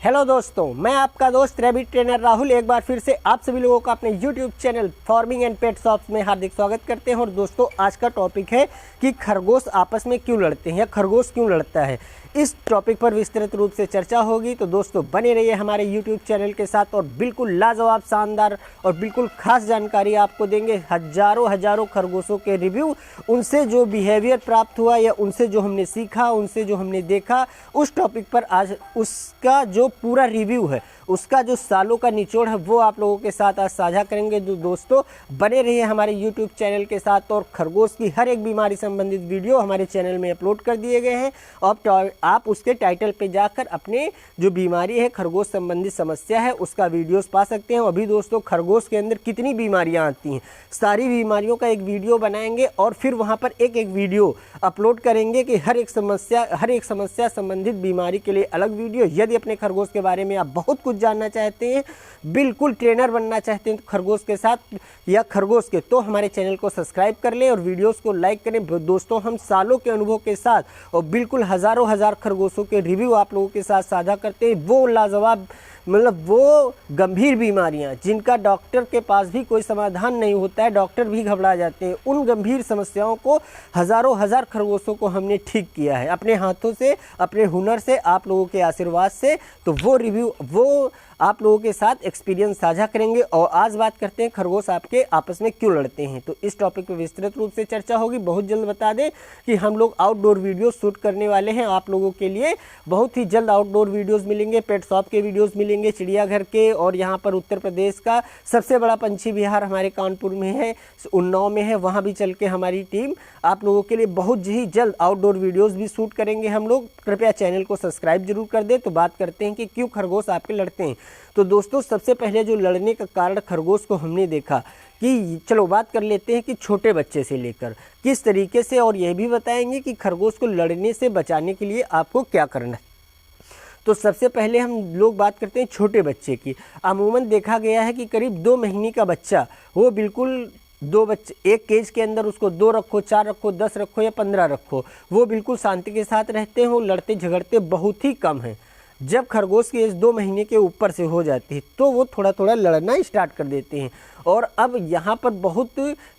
Hello दोस्तों, मैं आपका दोस्त रैबिट ट्रेनर राहुल एक बार फिर से आप सभी लोगों का अपने YouTube channel farming and pet shops में हार्दिक स्वागत करते हैं। और दोस्तों, आज का टॉपिक है कि खरगोश आपस में क्यों लड़ते हैं या खरगोश क्यों लड़ता है। इस टॉपिक पर विस्तृत रूप से चर्चा होगी, तो दोस्तों बने रहिए हमारे यूट्यूब चैनल के साथ और बिल्कुल लाजवाब, शानदार और बिल्कुल खास जानकारी आपको देंगे। हजारों खरगोशों के रिव्यू, उनसे जो बिहेवियर प्राप्त हुआ या उनसे जो हमने सीखा, उनसे जो हमने देखा, उस टॉपिक पर आज उसका जो पूरा रिव्यू है, उसका जो सालों का निचोड़ है, वो आप लोगों के साथ आज साझा करेंगे। तो दोस्तों बने रहिए हमारे यूट्यूब चैनल के साथ। और खरगोश की हर एक बीमारी संबंधित वीडियो हमारे चैनल में अपलोड कर दिए गए हैं। अब आप उसके टाइटल पे जाकर अपने जो बीमारी है, खरगोश संबंधित समस्या है, उसका वीडियोस पा सकते हैं। अभी दोस्तों खरगोश के अंदर कितनी बीमारियां आती हैं, सारी बीमारियों का एक वीडियो बनाएंगे और फिर वहां पर एक एक वीडियो अपलोड करेंगे कि हर एक समस्या संबंधित बीमारी के लिए अलग वीडियो। यदि अपने खरगोश के बारे में आप बहुत कुछ जानना चाहते हैं, बिल्कुल ट्रेनर बनना चाहते हैं खरगोश के साथ या खरगोश के, तो हमारे चैनल को सब्सक्राइब कर लें और वीडियोस को लाइक करें। दोस्तों हम सालों के अनुभव के साथ और बिल्कुल हजारों खरगोशों के रिव्यू आप लोगों के साथ साझा करते हैं। वो लाजवाब, मतलब वो गंभीर बीमारियां जिनका डॉक्टर के पास भी कोई समाधान नहीं होता है, डॉक्टर भी घबरा जाते हैं, उन गंभीर समस्याओं को हजारों खरगोशों को हमने ठीक किया है अपने हाथों से, अपने हुनर से, आप लोगों के आशीर्वाद से। तो वो रिव्यू, वो आप लोगों के साथ एक्सपीरियंस साझा करेंगे। और आज बात करते हैं खरगोश आपके आपस में क्यों लड़ते हैं। तो इस टॉपिक पर विस्तृत रूप से चर्चा होगी। बहुत जल्द बता दें कि हम लोग आउटडोर वीडियो शूट करने वाले हैं आप लोगों के लिए। बहुत ही जल्द आउटडोर वीडियोस मिलेंगे, पेट शॉप के वीडियोस मिलेंगे, चिड़ियाघर के, और यहाँ पर उत्तर प्रदेश का सबसे बड़ा पंछी विहार हमारे कानपुर में है, उन्नाव में है, वहाँ भी चल के हमारी टीम आप लोगों के लिए बहुत ही जल्द आउटडोर वीडियोस भी शूट करेंगे हम लोग। कृपया चैनल को सब्सक्राइब जरूर कर दें। तो बात करते हैं कि क्यों खरगोश आपके लड़ते हैं। तो दोस्तों सबसे पहले जो लड़ने का कारण खरगोश को हमने देखा कि चलो बात कर लेते हैं कि छोटे बच्चे से लेकर किस तरीके से, और यह भी बताएंगे कि खरगोश को लड़ने से बचाने के लिए आपको क्या करना है। तो सबसे पहले हम लोग बात करते हैं छोटे बच्चे की। अमूमन देखा गया है कि करीब 2 महीने का बच्चा, वो बिल्कुल 2 बच्चे एक केज के अंदर, उसको 2 रखो, 4 रखो, 10 रखो या 15 रखो, वो बिल्कुल शांति के साथ रहते हैं, वो लड़ते झगड़ते बहुत ही कम हैं। जब खरगोश की एज 2 महीने के ऊपर से हो जाती है तो वो थोड़ा थोड़ा लड़ना स्टार्ट कर देते हैं। और अब यहाँ पर बहुत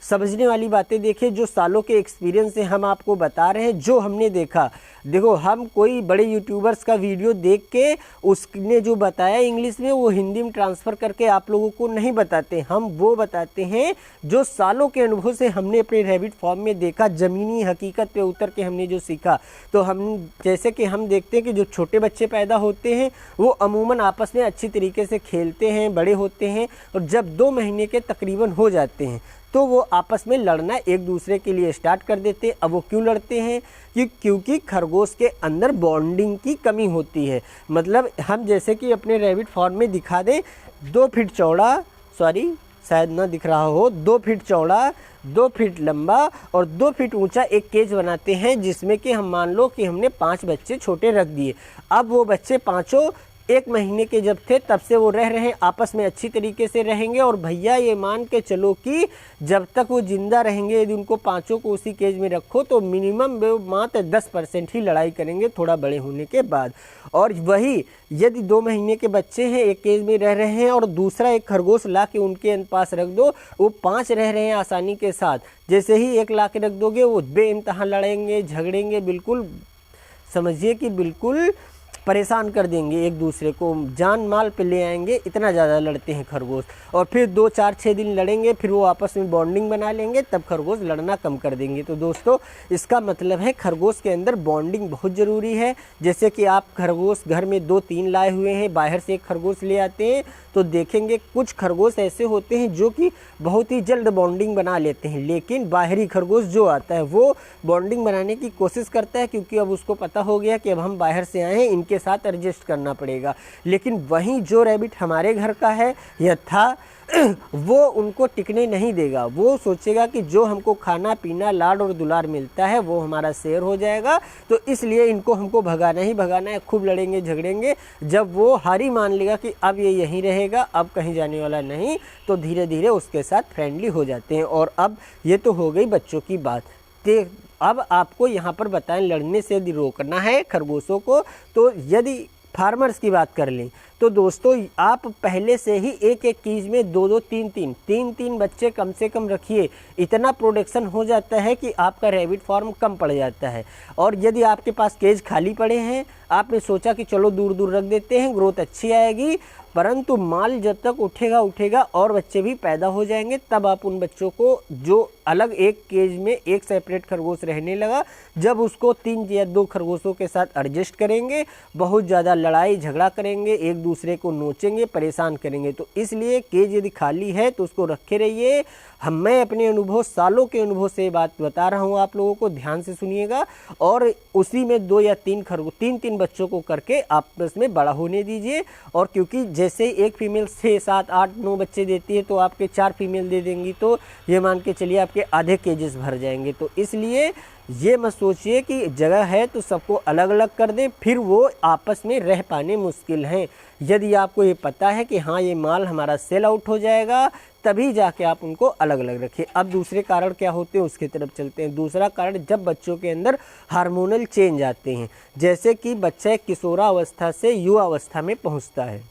समझने वाली बातें देखिए, जो सालों के एक्सपीरियंस से हम आपको बता रहे हैं, जो हमने देखा। देखो, हम कोई बड़े यूट्यूबर्स का वीडियो देख के उसने जो बताया इंग्लिश में, वो हिंदी में ट्रांसफ़र करके आप लोगों को नहीं बताते। हम वो बताते हैं जो सालों के अनुभव से हमने अपने रैबिट फार्म में देखा, ज़मीनी हकीकत पे उतर के हमने जो सीखा। तो हम जैसे कि हम देखते हैं कि जो छोटे बच्चे पैदा होते हैं वो अमूमन आपस में अच्छी तरीके से खेलते हैं, बड़े होते हैं, और जब 2 महीने के तकरीबन हो जाते हैं तो वो आपस में लड़ना एक दूसरे के लिए स्टार्ट कर देते हैं। अब वो क्यों लड़ते हैं? क्योंकि खरगोश के अंदर बॉन्डिंग की कमी होती है। मतलब हम जैसे कि अपने रैबिट फार्म में दिखा दें, 2 फीट चौड़ा, सॉरी शायद ना दिख रहा हो, 2 फीट चौड़ा, 2 फीट लंबा और 2 फीट ऊंचा एक केज बनाते हैं, जिसमें कि हम मान लो कि हमने 5 बच्चे छोटे रख दिए। अब वो बच्चे पाँचों 1 महीने के जब थे तब से वो रह रहे हैं, आपस में अच्छी तरीके से रहेंगे। और भैया ये मान के चलो कि जब तक वो जिंदा रहेंगे, यदि उनको पाँचों को उसी केज में रखो तो मिनिमम वो मात्र 10% ही लड़ाई करेंगे थोड़ा बड़े होने के बाद। और वही यदि 2 महीने के बच्चे हैं, एक केज में रह रहे हैं, और दूसरा एक खरगोश ला के उनके पास रख दो, वो 5 रह रहे हैं आसानी के साथ। जैसे ही एक ला के रख दोगे, वो बेइंतहा लड़ेंगे, झगड़ेंगे, बिल्कुल समझिए कि बिल्कुल परेशान कर देंगे, एक दूसरे को जान माल पे ले आएंगे, इतना ज़्यादा लड़ते हैं खरगोश। और फिर 2, 4, 6 दिन लड़ेंगे, फिर वो आपस में बॉन्डिंग बना लेंगे, तब खरगोश लड़ना कम कर देंगे। तो दोस्तों इसका मतलब है खरगोश के अंदर बॉन्डिंग बहुत ज़रूरी है। जैसे कि आप खरगोश घर में 2-3 लाए हुए हैं, बाहर से एक खरगोश ले आते हैं, तो देखेंगे कुछ खरगोश ऐसे होते हैं जो कि बहुत ही जल्द बॉन्डिंग बना लेते हैं, लेकिन बाहरी खरगोश जो आता है वो बॉन्डिंग बनाने की कोशिश करता है, क्योंकि अब उसको पता हो गया कि अब हम बाहर से आए हैं, इनके साथ एडजस्ट करना पड़ेगा। लेकिन वहीं जो रैबिट हमारे घर का है या था, वो उनको टिकने नहीं देगा। वो सोचेगा कि जो हमको खाना पीना, लाड और दुलार मिलता है वो हमारा शेयर हो जाएगा, तो इसलिए इनको हमको भगाना ही भगाना है। खूब लड़ेंगे झगड़ेंगे। जब वो हारी मान लेगा कि अब ये यहीं रहेगा, अब कहीं जाने वाला नहीं, तो धीरे धीरे उसके साथ फ्रेंडली हो जाते हैं। और अब ये तो हो गई बच्चों की बात। अब आपको यहाँ पर बताएं, लड़ने से यदि रोकना है खरगोशों को, तो यदि फार्मर्स की बात कर लें तो दोस्तों आप पहले से ही एक एक केज में दो दो तीन तीन बच्चे कम से कम रखिए। इतना प्रोडक्शन हो जाता है कि आपका रैबिट फार्म कम पड़ जाता है। और यदि आपके पास केज खाली पड़े हैं, आपने सोचा कि चलो दूर दूर रख देते हैं, ग्रोथ अच्छी आएगी, परंतु माल जब तक उठेगा और बच्चे भी पैदा हो जाएंगे, तब आप उन बच्चों को जो अलग एक केज में एक सेपरेट खरगोश रहने लगा, जब उसको 3 या 2 खरगोशों के साथ एडजस्ट करेंगे, बहुत ज़्यादा लड़ाई झगड़ा करेंगे, एक दूसरे को नोचेंगे, परेशान करेंगे। तो इसलिए केज यदि खाली है तो उसको रखे रहिए। मैं अपने अनुभव, सालों के अनुभव से बात बता रहा हूँ, आप लोगों को ध्यान से सुनिएगा। और उसी में 2 या 3 खरगोश, 3 बच्चों को करके आपस में बड़ा होने दीजिए। और क्योंकि जैसे एक फीमेल 6, 7, 8, 9 बच्चे देती है, तो आपके 4 फीमेल दे देंगी, तो ये मान के चलिए आपके आधे केजेस भर जाएंगे। तो इसलिए ये मत सोचिए कि जगह है तो सबको अलग अलग कर दें, फिर वो आपस में रह पाने मुश्किल हैं। यदि आपको ये पता है कि हाँ ये माल हमारा सेल आउट हो जाएगा, तभी जाके आप उनको अलग अलग रखिए। अब दूसरे कारण क्या होते हैं उसकी तरफ चलते हैं। दूसरा कारण, जब बच्चों के अंदर हार्मोनल चेंज आते हैं, जैसे कि बच्चा किशोरावस्था से युवावस्था में पहुंचता है।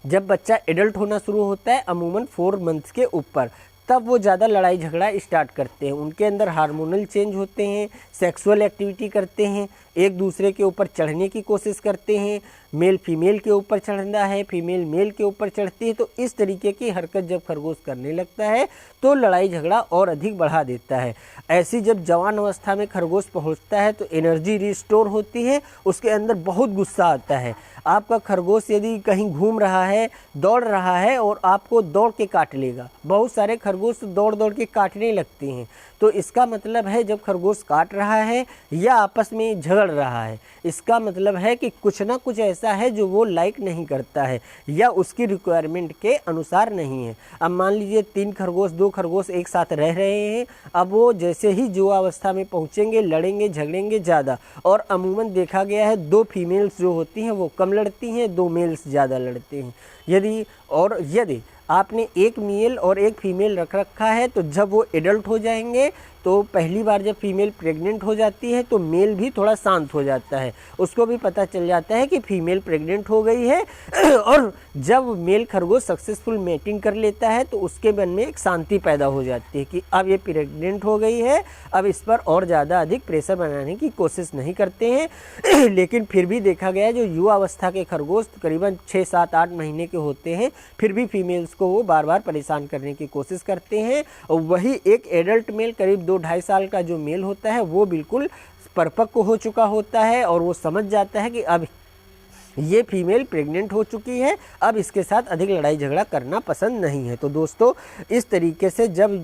जब बच्चा एडल्ट होना शुरू होता है अमूमन 4 मंथ्स के ऊपर, तब वो ज़्यादा लड़ाई झगड़ा स्टार्ट करते हैं। उनके अंदर हार्मोनल चेंज होते हैं, सेक्सुअल एक्टिविटी करते हैं, एक दूसरे के ऊपर चढ़ने की कोशिश करते हैं। मेल फीमेल के ऊपर चढ़ना है, फीमेल मेल के ऊपर चढ़ती है। तो इस तरीके की हरकत जब खरगोश करने लगता है तो लड़ाई झगड़ा और अधिक बढ़ा देता है। ऐसी जब जवान अवस्था में खरगोश पहुंचता है तो एनर्जी रिस्टोर होती है, उसके अंदर बहुत गुस्सा आता है। आपका खरगोश यदि कहीं घूम रहा है, दौड़ रहा है और आपको दौड़ के काट लेगा, बहुत सारे खरगोश दौड़ दौड़ के काटने लगते हैं। तो इसका मतलब है जब खरगोश काट रहा है या आपस में झगड़ रहा है, इसका मतलब है कि कुछ ना कुछ ऐसा है जो वो लाइक नहीं करता है या उसकी रिक्वायरमेंट के अनुसार नहीं है। अब मान लीजिए 3 खरगोश 2 खरगोश एक साथ रह रहे हैं, अब वो जैसे ही युवावस्था में पहुंचेंगे लड़ेंगे झगड़ेंगे ज़्यादा। और अमूमन देखा गया है 2 फीमेल्स जो होती हैं वो कम लड़ती हैं, 2 मेल्स ज़्यादा लड़ते हैं। यदि आपने एक मेल और एक फीमेल रख रखा है, तो जब वो एडल्ट हो जाएंगे तो पहली बार जब फीमेल प्रेग्नेंट हो जाती है तो मेल भी थोड़ा शांत हो जाता है, उसको भी पता चल जाता है कि फीमेल प्रेग्नेंट हो गई है। और जब मेल खरगोश सक्सेसफुल मेटिंग कर लेता है तो उसके मन में एक शांति पैदा हो जाती है कि अब ये प्रेग्नेंट हो गई है, अब इस पर और ज़्यादा अधिक प्रेशर बनाने की कोशिश नहीं करते हैं। लेकिन फिर भी देखा गया है जो युवा अवस्था के खरगोश करीबन 6, 7, 8 महीने के होते हैं, फिर भी फीमेल्स को वो बार बार परेशान करने की कोशिश करते हैं। और वही एक एडल्ट मेल करीब 2-2.5 साल का जो मेल होता है वो बिल्कुल परिपक्व हो चुका होता है और वो समझ जाता है कि अब ये फीमेल प्रेग्नेंट हो चुकी है, अब इसके साथ अधिक लड़ाई झगड़ा करना पसंद नहीं है। तो दोस्तों इस तरीके से जब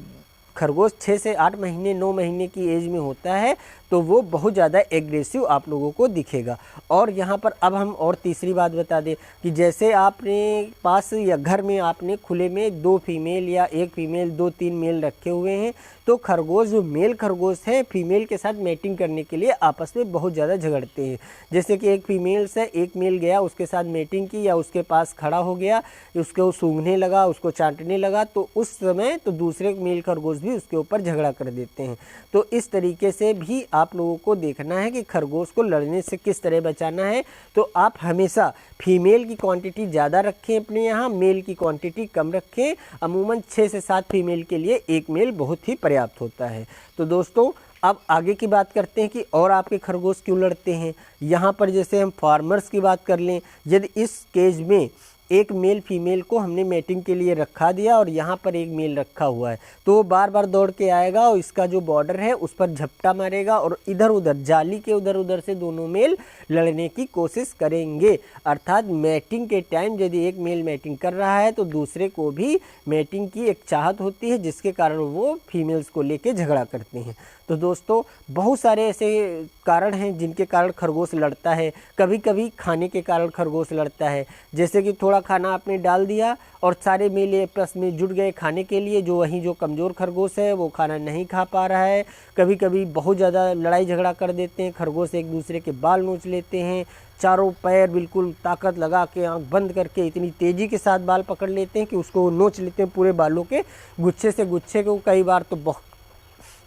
खरगोश 6 से 8 महीने 9 महीने की एज में होता है तो वो बहुत ज़्यादा एग्रेसिव आप लोगों को दिखेगा। और यहाँ पर अब हम और तीसरी बात बता दें कि जैसे आपने पास या घर में आपने खुले में 2 फीमेल या 1 फीमेल 2-3 मेल रखे हुए हैं, तो खरगोश जो मेल खरगोश है फीमेल के साथ मैटिंग करने के लिए आपस में बहुत ज़्यादा झगड़ते हैं। जैसे कि एक फीमेल से एक मेल गया, उसके साथ मैटिंग की या उसके पास खड़ा हो गया, उसको सूंघने लगा, उसको चाटने लगा, तो उस समय तो दूसरे मेल खरगोश भी उसके ऊपर झगड़ा कर देते हैं। तो इस तरीके से भी आप लोगों को देखना है कि खरगोश को लड़ने से किस तरह बचाना है। तो आप हमेशा फीमेल की क्वांटिटी ज़्यादा रखें अपने यहाँ, मेल की क्वांटिटी कम रखें। अमूमन 6 से 7 फीमेल के लिए 1 मेल बहुत ही पर्याप्त होता है। तो दोस्तों अब आगे की बात करते हैं कि और आपके खरगोश क्यों लड़ते हैं। यहाँ पर जैसे हम फार्मर्स की बात कर लें, यदि इस केज में एक मेल फीमेल को हमने मैटिंग के लिए रखा दिया और यहाँ पर एक मेल रखा हुआ है, तो वो बार बार दौड़ के आएगा और इसका जो बॉर्डर है उस पर झपटा मारेगा और इधर उधर जाली के उधर उधर से दोनों मेल लड़ने की कोशिश करेंगे। अर्थात मैटिंग के टाइम यदि एक मेल मैटिंग कर रहा है तो दूसरे को भी मैटिंग की एक चाहत होती है, जिसके कारण वो फीमेल्स को लेके झगड़ा करते हैं। तो दोस्तों बहुत सारे ऐसे कारण हैं जिनके कारण खरगोश लड़ता है। कभी कभी खाने के कारण खरगोश लड़ता है, जैसे कि थोड़ा खाना आपने डाल दिया और सारे मेल आपस में जुट गए खाने के लिए, जो कमज़ोर खरगोश है वो खाना नहीं खा पा रहा है। कभी कभी बहुत ज़्यादा लड़ाई झगड़ा कर देते हैं खरगोश, एक दूसरे के बाल नोच लेते हैं, चारों पैर बिल्कुल ताकत लगा के आँख बंद करके इतनी तेज़ी के साथ बाल पकड़ लेते हैं कि उसको नोच लेते हैं पूरे बालों के गुच्छे से गुच्छे को। कई बार तो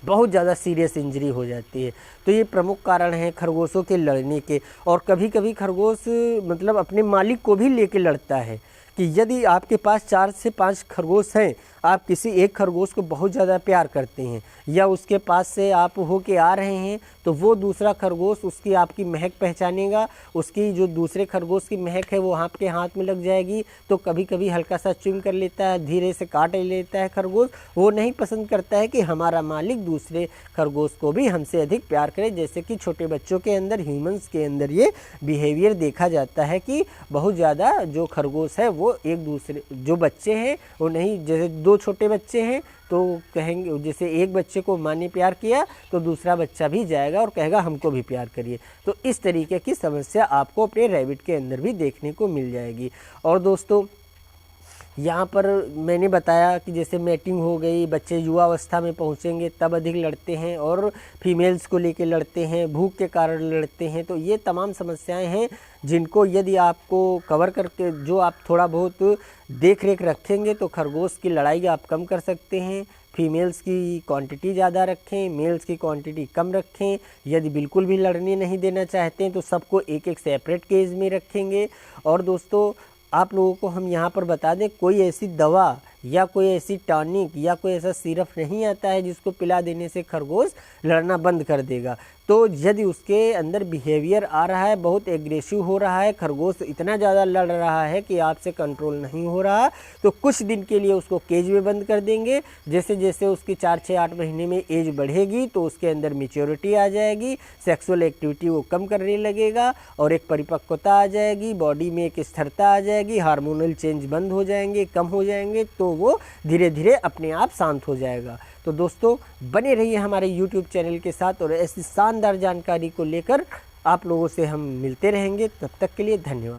बहुत ज़्यादा सीरियस इंजरी हो जाती है। तो ये प्रमुख कारण हैं खरगोशों के लड़ने के। और कभी कभी खरगोश मतलब अपने मालिक को भी लेके लड़ता है कि यदि आपके पास 4 से 5 खरगोश हैं, आप किसी एक खरगोश को बहुत ज़्यादा प्यार करते हैं या उसके पास से आप होके आ रहे हैं, तो वो दूसरा खरगोश उसकी आपकी महक पहचानेगा, उसकी जो दूसरे खरगोश की महक है वो आपके हाथ में लग जाएगी। तो कभी कभी हल्का सा च्युइंग कर लेता है, धीरे से काट लेता है खरगोश। वो नहीं पसंद करता है कि हमारा मालिक दूसरे खरगोश को भी हमसे अधिक प्यार करे। जैसे कि छोटे बच्चों के अंदर, ह्यूमंस के अंदर ये बिहेवियर देखा जाता है कि बहुत ज़्यादा जो खरगोश है वो एक दूसरे, जो बच्चे हैं वो नहीं, जैसे 2 छोटे बच्चे हैं तो कहेंगे, जैसे एक बच्चे को माँ ने प्यार किया तो दूसरा बच्चा भी जाएगा और कहेगा हमको भी प्यार करिए। तो इस तरीके की समस्या आपको अपने रैबिट के अंदर भी देखने को मिल जाएगी। और दोस्तों यहाँ पर मैंने बताया कि जैसे मैटिंग हो गई, बच्चे युवावस्था में पहुँचेंगे तब अधिक लड़ते हैं और फीमेल्स को लेके लड़ते हैं, भूख के कारण लड़ते हैं। तो ये तमाम समस्याएं हैं जिनको यदि आपको कवर करके जो आप थोड़ा बहुत देख रेख रखेंगे तो खरगोश की लड़ाई आप कम कर सकते हैं। फीमेल्स की क्वांटिटी ज़्यादा रखें, मेल्स की क्वांटिटी कम रखें। यदि बिल्कुल भी लड़ने नहीं देना चाहते हैं तो सबको एक एक सेपरेट केज में रखेंगे। और दोस्तों आप लोगों को हम यहाँ पर बता दें, कोई ऐसी दवा या कोई ऐसी टॉनिक या कोई ऐसा सिरप नहीं आता है जिसको पिला देने से खरगोश लड़ना बंद कर देगा। तो यदि उसके अंदर बिहेवियर आ रहा है, बहुत एग्रेसिव हो रहा है, खरगोश इतना ज़्यादा लड़ रहा है कि आपसे कंट्रोल नहीं हो रहा, तो कुछ दिन के लिए उसको केज में बंद कर देंगे। जैसे जैसे उसकी 4 से 8 महीने में एज बढ़ेगी तो उसके अंदर मैच्योरिटी आ जाएगी, सेक्सुअल एक्टिविटी वो कम करने लगेगा और एक परिपक्वता आ जाएगी, बॉडी में एक स्थिरता आ जाएगी, हार्मोनल चेंज बंद हो जाएंगे, कम हो जाएंगे, तो वो धीरे धीरे अपने आप शांत हो जाएगा। तो दोस्तों बने रहिए हमारे YouTube चैनल के साथ और ऐसी शानदार जानकारी को लेकर आप लोगों से हम मिलते रहेंगे। तब तक के लिए धन्यवाद।